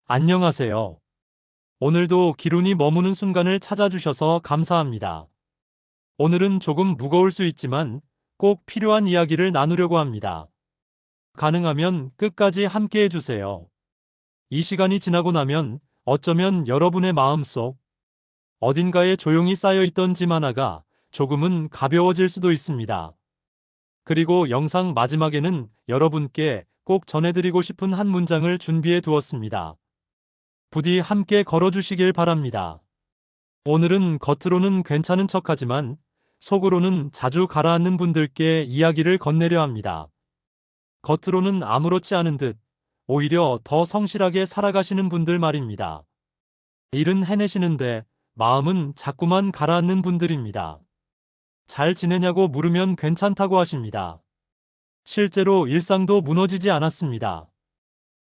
안녕하세요. 오늘도 기운이 머무는 순간을 찾아주셔서 감사합니다. 오늘은 조금 무거울 수 있지만 꼭 필요한 이야기를 나누려고 합니다. 가능하면 끝까지 함께 해주세요. 이 시간이 지나고 나면 어쩌면 여러분의 마음속 어딘가에 조용히 쌓여있던 짐 하나가 조금은 가벼워질 수도 있습니다. 그리고 영상 마지막에는 여러분께 꼭 전해드리고 싶은 한 문장을 준비해 두었습니다. 부디 함께 걸어주시길 바랍니다. 오늘은 겉으로는 괜찮은 척하지만 속으로는 자주 가라앉는 분들께 이야기를 건네려 합니다. 겉으로는 아무렇지 않은 듯 오히려 더 성실하게 살아가시는 분들 말입니다. 일은 해내시는데 마음은 자꾸만 가라앉는 분들입니다. 잘 지내냐고 물으면 괜찮다고 하십니다. 실제로 일상도 무너지지 않았습니다.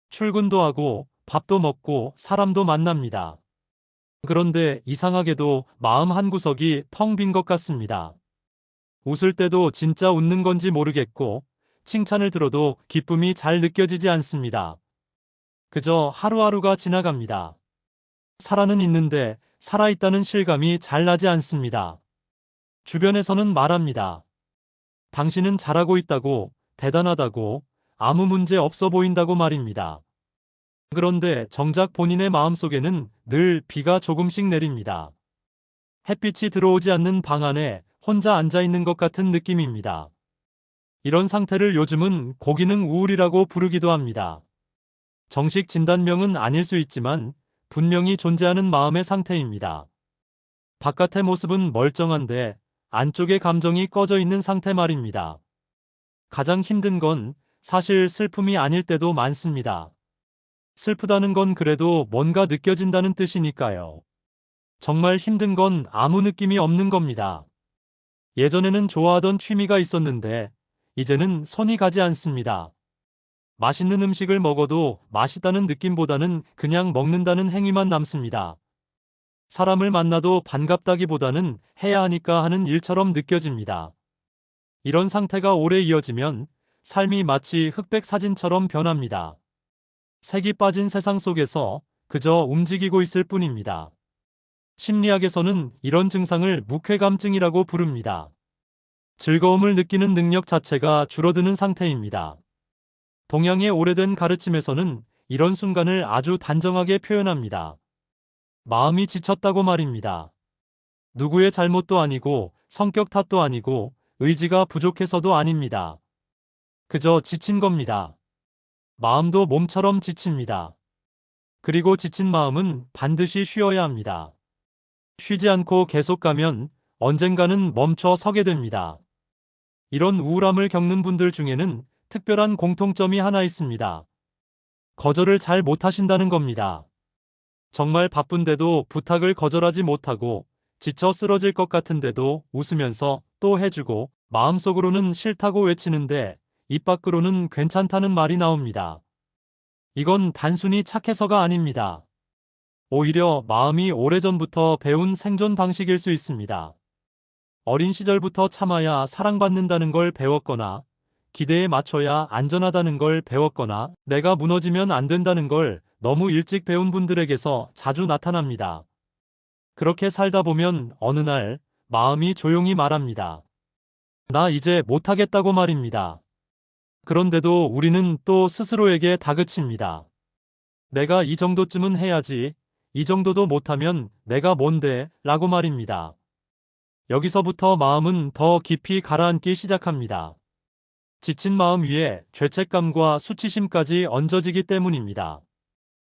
출근도 하고 밥도 먹고 사람도 만납니다. 그런데 이상하게도 마음 한구석이 텅 빈 것 같습니다. 웃을 때도 진짜 웃는 건지 모르겠고 칭찬을 들어도 기쁨이 잘 느껴지지 않습니다. 그저 하루하루가 지나갑니다. 살아는 있는데 살아있다는 실감이 잘 나지 않습니다. 주변에서는 말합니다. 당신은 잘하고 있다고, 대단하다고, 아무 문제 없어 보인다고 말입니다. 그런데 정작 본인의 마음속에는 늘 비가 조금씩 내립니다. 햇빛이 들어오지 않는 방 안에 혼자 앉아 있는 것 같은 느낌입니다. 이런 상태를 요즘은 고기능 우울이라고 부르기도 합니다. 정식 진단명은 아닐 수 있지만 분명히 존재하는 마음의 상태입니다. 바깥의 모습은 멀쩡한데 안쪽의 감정이 꺼져 있는 상태 말입니다. 가장 힘든 건 사실 슬픔이 아닐 때도 많습니다. 슬프다는 건 그래도 뭔가 느껴진다는 뜻이니까요. 정말 힘든 건 아무 느낌이 없는 겁니다. 예전에는 좋아하던 취미가 있었는데 이제는 손이 가지 않습니다. 맛있는 음식을 먹어도 맛있다는 느낌보다는 그냥 먹는다는 행위만 남습니다. 사람을 만나도 반갑다기보다는 해야 하니까 하는 일처럼 느껴집니다. 이런 상태가 오래 이어지면 삶이 마치 흑백 사진처럼 변합니다. 색이 빠진 세상 속에서 그저 움직이고 있을 뿐입니다. 심리학에서는 이런 증상을 무쾌감증이라고 부릅니다. 즐거움을 느끼는 능력 자체가 줄어드는 상태입니다. 동양의 오래된 가르침에서는 이런 순간을 아주 단정하게 표현합니다. 마음이 지쳤다고 말입니다. 누구의 잘못도 아니고 성격 탓도 아니고 의지가 부족해서도 아닙니다. 그저 지친 겁니다. 마음도 몸처럼 지칩니다. 그리고 지친 마음은 반드시 쉬어야 합니다. 쉬지 않고 계속 가면 언젠가는 멈춰 서게 됩니다. 이런 우울함을 겪는 분들 중에는 특별한 공통점이 하나 있습니다. 거절을 잘 못하신다는 겁니다. 정말 바쁜데도 부탁을 거절하지 못하고 지쳐 쓰러질 것 같은데도 웃으면서 또 해주고 마음속으로는 싫다고 외치는데 입 밖으로는 괜찮다는 말이 나옵니다. 이건 단순히 착해서가 아닙니다. 오히려 마음이 오래전부터 배운 생존 방식일 수 있습니다. 어린 시절부터 참아야 사랑받는다는 걸 배웠거나 기대에 맞춰야 안전하다는 걸 배웠거나 내가 무너지면 안 된다는 걸 너무 일찍 배운 분들에게서 자주 나타납니다. 그렇게 살다 보면 어느 날 마음이 조용히 말합니다. 나 이제 못하겠다고 말입니다. 그런데도 우리는 또 스스로에게 다그칩니다. 내가 이 정도쯤은 해야지, 이 정도도 못하면 내가 뭔데, 라고 말입니다. 여기서부터 마음은 더 깊이 가라앉기 시작합니다. 지친 마음 위에 죄책감과 수치심까지 얹어지기 때문입니다.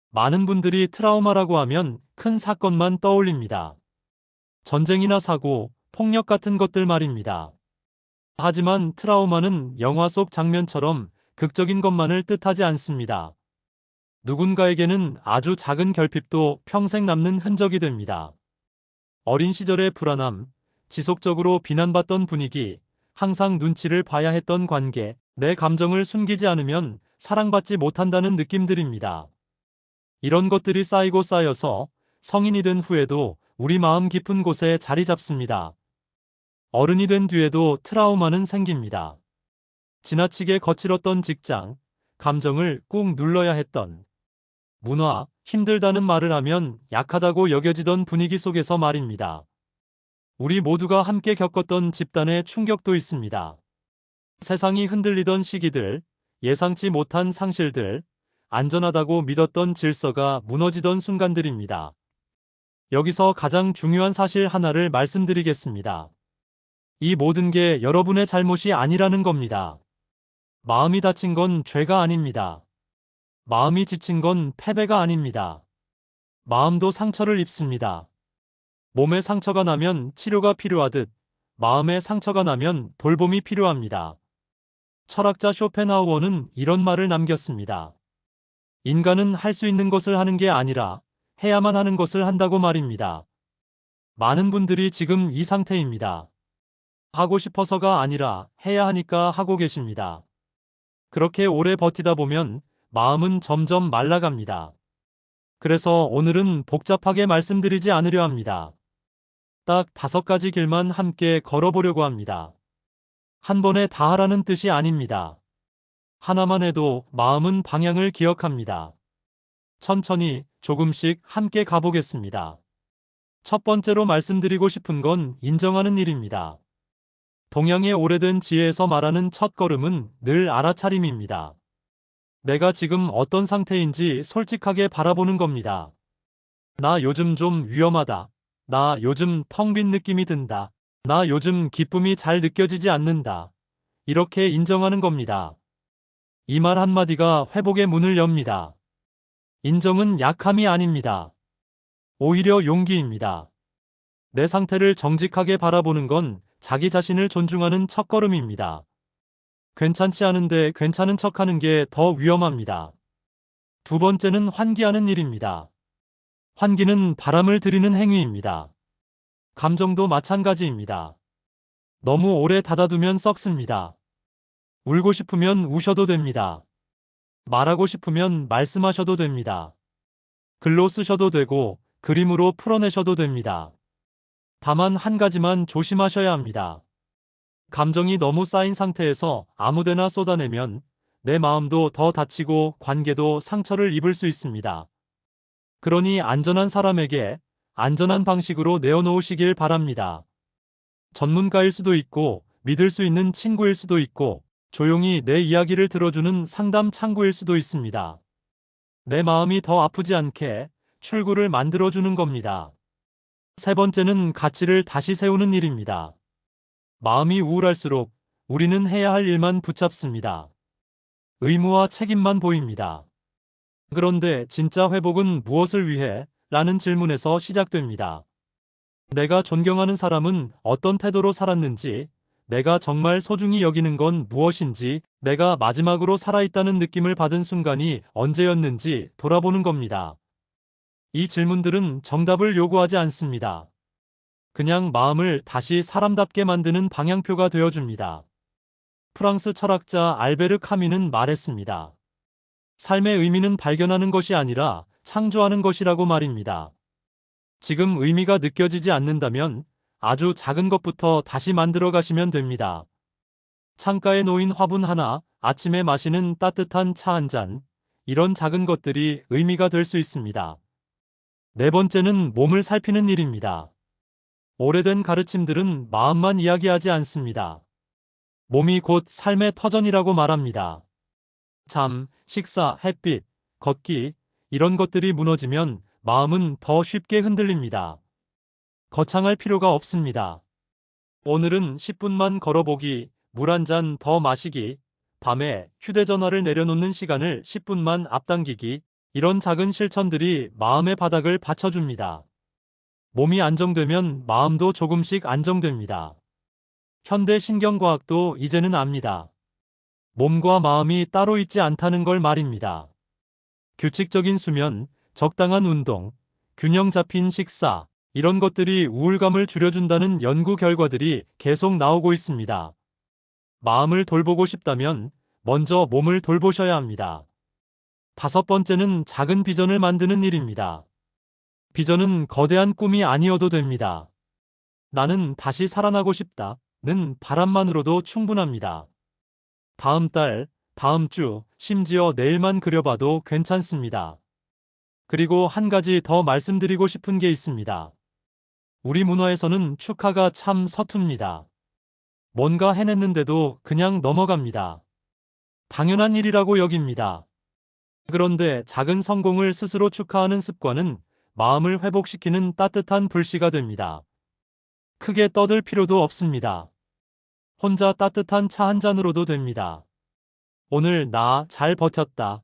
많은 분들이 트라우마라고 하면 큰 사건만 떠올립니다. 전쟁이나 사고, 폭력 같은 것들 말입니다. 하지만 트라우마는 영화 속 장면처럼 극적인 것만을 뜻하지 않습니다. 누군가에게는 아주 작은 결핍도 평생 남는 흔적이 됩니다. 어린 시절의 불안함, 지속적으로 비난받던 분위기, 항상 눈치를 봐야 했던 관계, 내 감정을 숨기지 않으면 사랑받지 못한다는 느낌들입니다. 이런 것들이 쌓이고 쌓여서 성인이 된 후에도 우리 마음 깊은 곳에 자리 잡습니다. 어른이 된 뒤에도 트라우마는 생깁니다. 지나치게 거칠었던 직장, 감정을 꾹 눌러야 했던 문화, 힘들다는 말을 하면 약하다고 여겨지던 분위기 속에서 말입니다. 우리 모두가 함께 겪었던 집단의 충격도 있습니다. 세상이 흔들리던 시기들, 예상치 못한 상실들, 안전하다고 믿었던 질서가 무너지던 순간들입니다. 여기서 가장 중요한 사실 하나를 말씀드리겠습니다. 이 모든 게 여러분의 잘못이 아니라는 겁니다. 마음이 다친 건 죄가 아닙니다. 마음이 지친 건 패배가 아닙니다. 마음도 상처를 입습니다. 몸에 상처가 나면 치료가 필요하듯 마음에 상처가 나면 돌봄이 필요합니다. 철학자 쇼펜하우어는 이런 말을 남겼습니다. 인간은 할 수 있는 것을 하는 게 아니라 해야만 하는 것을 한다고 말입니다. 많은 분들이 지금 이 상태입니다. 하고 싶어서가 아니라 해야 하니까 하고 계십니다. 그렇게 오래 버티다 보면 마음은 점점 말라갑니다. 그래서 오늘은 복잡하게 말씀드리지 않으려 합니다. 딱 5가지 길만 함께 걸어보려고 합니다. 한 번에 다 하라는 뜻이 아닙니다. 하나만 해도 마음은 방향을 기억합니다. 천천히 조금씩 함께 가보겠습니다. 첫 번째로 말씀드리고 싶은 건 인정하는 일입니다. 동양의 오래된 지혜에서 말하는 첫 걸음은 늘 알아차림입니다. 내가 지금 어떤 상태인지 솔직하게 바라보는 겁니다. 나 요즘 좀 위험하다. 나 요즘 텅 빈 느낌이 든다. 나 요즘 기쁨이 잘 느껴지지 않는다. 이렇게 인정하는 겁니다. 이 말 한마디가 회복의 문을 엽니다. 인정은 약함이 아닙니다. 오히려 용기입니다. 내 상태를 정직하게 바라보는 건 자기 자신을 존중하는 첫걸음입니다. 괜찮지 않은데 괜찮은 척하는 게 더 위험합니다. 두 번째는 환기하는 일입니다. 환기는 바람을 들이는 행위입니다. 감정도 마찬가지입니다. 너무 오래 닫아두면 썩습니다. 울고 싶으면 우셔도 됩니다. 말하고 싶으면 말씀하셔도 됩니다. 글로 쓰셔도 되고 그림으로 풀어내셔도 됩니다. 다만 한 가지만 조심하셔야 합니다. 감정이 너무 쌓인 상태에서 아무데나 쏟아내면 내 마음도 더 다치고 관계도 상처를 입을 수 있습니다. 그러니 안전한 사람에게 안전한 방식으로 내어놓으시길 바랍니다. 전문가일 수도 있고 믿을 수 있는 친구일 수도 있고 조용히 내 이야기를 들어주는 상담 창구일 수도 있습니다. 내 마음이 더 아프지 않게 출구를 만들어주는 겁니다. 세 번째는 가치를 다시 세우는 일입니다. 마음이 우울할수록 우리는 해야 할 일만 붙잡습니다. 의무와 책임만 보입니다. 그런데 진짜 회복은 무엇을 위해? 라는 질문에서 시작됩니다. 내가 존경하는 사람은 어떤 태도로 살았는지, 내가 정말 소중히 여기는 건 무엇인지, 내가 마지막으로 살아있다는 느낌을 받은 순간이 언제였는지 돌아보는 겁니다. 이 질문들은 정답을 요구하지 않습니다. 그냥 마음을 다시 사람답게 만드는 방향표가 되어줍니다. 프랑스 철학자 알베르 카뮈는 말했습니다. 삶의 의미는 발견하는 것이 아니라 창조하는 것이라고 말입니다. 지금 의미가 느껴지지 않는다면 아주 작은 것부터 다시 만들어 가시면 됩니다. 창가에 놓인 화분 하나, 아침에 마시는 따뜻한 차 한 잔, 이런 작은 것들이 의미가 될 수 있습니다. 네 번째는 몸을 살피는 일입니다. 오래된 가르침들은 마음만 이야기하지 않습니다. 몸이 곧 삶의 터전이라고 말합니다. 잠, 식사, 햇빛, 걷기, 이런 것들이 무너지면 마음은 더 쉽게 흔들립니다. 거창할 필요가 없습니다. 오늘은 10분만 걸어보기, 물 한 잔 더 마시기, 밤에 휴대전화를 내려놓는 시간을 10분만 앞당기기, 이런 작은 실천들이 마음의 바닥을 받쳐줍니다. 몸이 안정되면 마음도 조금씩 안정됩니다. 현대 신경과학도 이제는 압니다. 몸과 마음이 따로 있지 않다는 걸 말입니다. 규칙적인 수면, 적당한 운동, 균형 잡힌 식사, 이런 것들이 우울감을 줄여준다는 연구 결과들이 계속 나오고 있습니다. 마음을 돌보고 싶다면 먼저 몸을 돌보셔야 합니다. 다섯 번째는 작은 비전을 만드는 일입니다. 비전은 거대한 꿈이 아니어도 됩니다. 나는 다시 살아나고 싶다는 바람만으로도 충분합니다. 다음 달, 다음 주, 심지어 내일만 그려봐도 괜찮습니다. 그리고 한 가지 더 말씀드리고 싶은 게 있습니다. 우리 문화에서는 축하가 참 서툽니다. 뭔가 해냈는데도 그냥 넘어갑니다. 당연한 일이라고 여깁니다. 그런데 작은 성공을 스스로 축하하는 습관은 마음을 회복시키는 따뜻한 불씨가 됩니다. 크게 떠들 필요도 없습니다. 혼자 따뜻한 차 한 잔으로도 됩니다. 오늘 나 잘 버텼다.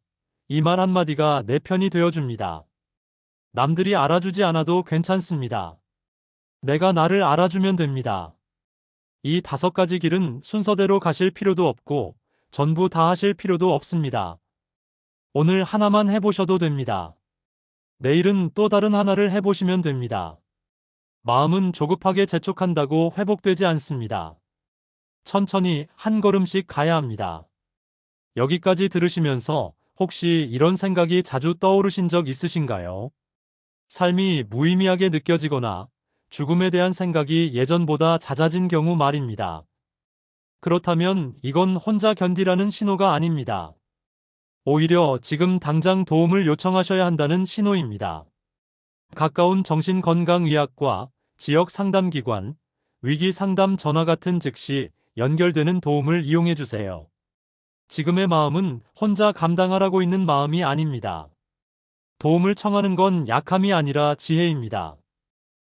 이 말 한마디가 내 편이 되어줍니다. 남들이 알아주지 않아도 괜찮습니다. 내가 나를 알아주면 됩니다. 이 5가지 길은 순서대로 가실 필요도 없고 전부 다 하실 필요도 없습니다. 오늘 하나만 해보셔도 됩니다. 내일은 또 다른 하나를 해보시면 됩니다. 마음은 조급하게 재촉한다고 회복되지 않습니다. 천천히 한 걸음씩 가야 합니다. 여기까지 들으시면서 혹시 이런 생각이 자주 떠오르신 적 있으신가요? 삶이 무의미하게 느껴지거나 죽음에 대한 생각이 예전보다 잦아진 경우 말입니다. 그렇다면 이건 혼자 견디라는 신호가 아닙니다. 오히려 지금 당장 도움을 요청하셔야 한다는 신호입니다. 가까운 정신건강의학과, 지역 상담기관, 위기 상담 전화 같은 즉시 연결되는 도움을 이용해 주세요. 지금의 마음은 혼자 감당하라고 있는 마음이 아닙니다. 도움을 청하는 건 약함이 아니라 지혜입니다.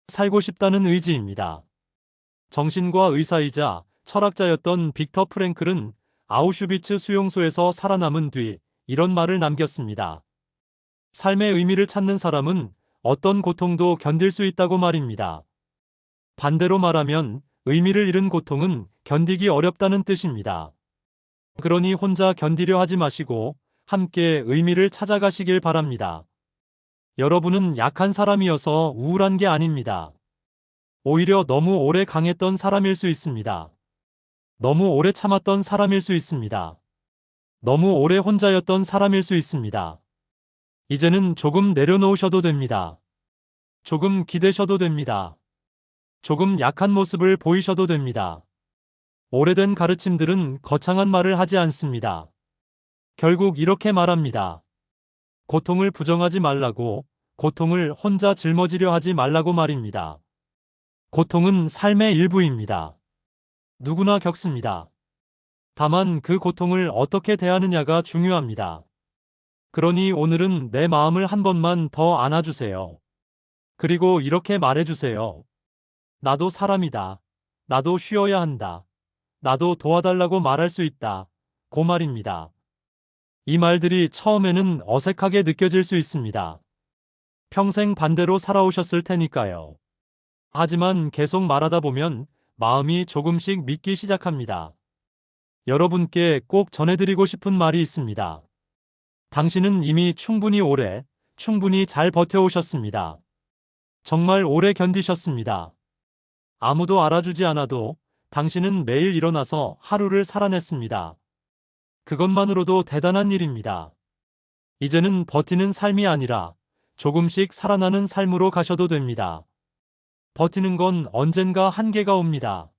살고 싶다는 의지입니다. 정신과 의사이자 철학자였던 빅터 프랭클은 아우슈비츠 수용소에서 살아남은 뒤 이런 말을 남겼습니다. 삶의 의미를 찾는 사람은 어떤 고통도 견딜 수 있다고 말입니다. 반대로 말하면 의미를 잃은 고통은 견디기 어렵다는 뜻입니다. 그러니 혼자 견디려 하지 마시고 함께 의미를 찾아가시길 바랍니다. 여러분은 약한 사람이어서 우울한 게 아닙니다. 오히려 너무 오래 강했던 사람일 수 있습니다. 너무 오래 참았던 사람일 수 있습니다. 너무 오래 혼자였던 사람일 수 있습니다. 이제는 조금 내려놓으셔도 됩니다. 조금 기대셔도 됩니다. 조금 약한 모습을 보이셔도 됩니다. 오래된 가르침들은 거창한 말을 하지 않습니다. 결국 이렇게 말합니다. 고통을 부정하지 말라고, 고통을 혼자 짊어지려 하지 말라고 말입니다. 고통은 삶의 일부입니다. 누구나 겪습니다. 다만 그 고통을 어떻게 대하느냐가 중요합니다. 그러니 오늘은 내 마음을 한 번만 더 안아주세요. 그리고 이렇게 말해주세요. 나도 사람이다. 나도 쉬어야 한다. 나도 도와달라고 말할 수 있다. 고 말입니다. 이 말들이 처음에는 어색하게 느껴질 수 있습니다. 평생 반대로 살아오셨을 테니까요. 하지만 계속 말하다 보면 마음이 조금씩 믿기 시작합니다. 여러분께 꼭 전해드리고 싶은 말이 있습니다. 당신은 이미 충분히 오래, 충분히 잘 버텨오셨습니다. 정말 오래 견디셨습니다. 아무도 알아주지 않아도 당신은 매일 일어나서 하루를 살아냈습니다. 그것만으로도 대단한 일입니다. 이제는 버티는 삶이 아니라 조금씩 살아나는 삶으로 가셔도 됩니다. 버티는 건 언젠가 한계가 옵니다.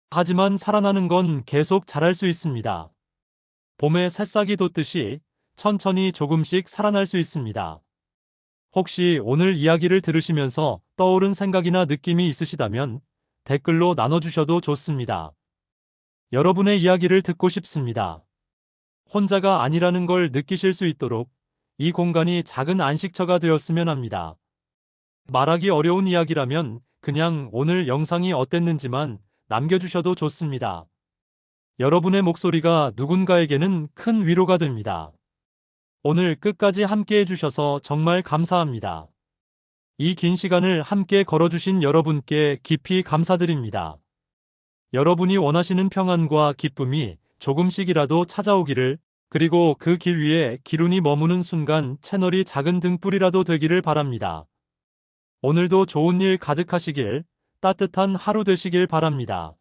하지만 살아나는 건 계속 잘할 수 있습니다. 봄에 새싹이 돋듯이 천천히 조금씩 살아날 수 있습니다. 혹시 오늘 이야기를 들으시면서 떠오른 생각이나 느낌이 있으시다면 댓글로 나눠주셔도 좋습니다. 여러분의 이야기를 듣고 싶습니다. 혼자가 아니라는 걸 느끼실 수 있도록 이 공간이 작은 안식처가 되었으면 합니다. 말하기 어려운 이야기라면 그냥 오늘 영상이 어땠는지만 남겨주셔도 좋습니다. 여러분의 목소리가 누군가에게는 큰 위로가 됩니다. 오늘 끝까지 함께 해주셔서 정말 감사합니다. 이 긴 시간을 함께 걸어주신 여러분께 깊이 감사드립니다. 여러분이 원하시는 평안과 기쁨이 조금씩이라도 찾아오기를, 그리고 그 길 위에 기룬이 머무는 순간 채널이 작은 등불이라도 되기를 바랍니다. 오늘도 좋은 일 가득하시길, 따뜻한 하루 되시길 바랍니다.